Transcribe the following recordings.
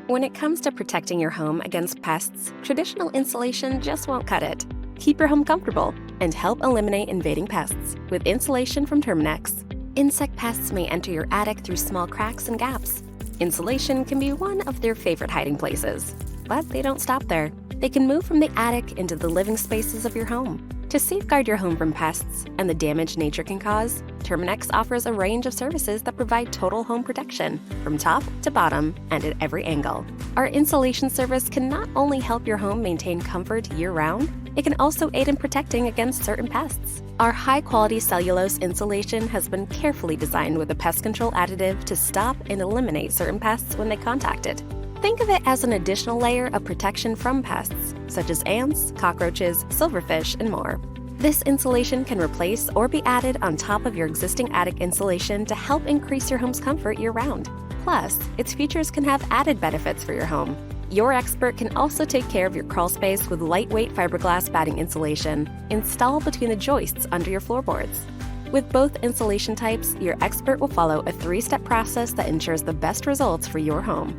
When it comes to protecting your home against pests, traditional insulation just won't cut it. Keep your home comfortable and help eliminate invading pests with insulation from Terminix. Insect pests may enter your attic through small cracks and gaps. Insulation can be one of their favorite hiding places, but they don't stop there. They can move from the attic into the living spaces of your home. To safeguard your home from pests and the damage nature can cause, Terminix offers a range of services that provide total home protection, from top to bottom and at every angle. Our insulation service can not only help your home maintain comfort year-round, it can also aid in protecting against certain pests. Our high-quality cellulose insulation has been carefully designed with a pest control additive to stop and eliminate certain pests when they contact it. Think of it as an additional layer of protection from pests, such as ants, cockroaches, silverfish, and more. This insulation can replace or be added on top of your existing attic insulation to help increase your home's comfort year-round. Plus, its features can have added benefits for your home. Your expert can also take care of your crawl space with lightweight fiberglass batting insulation installed between the joists under your floorboards. With both insulation types, your expert will follow a 3-step process that ensures the best results for your home.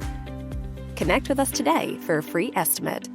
Connect with us today for a free estimate.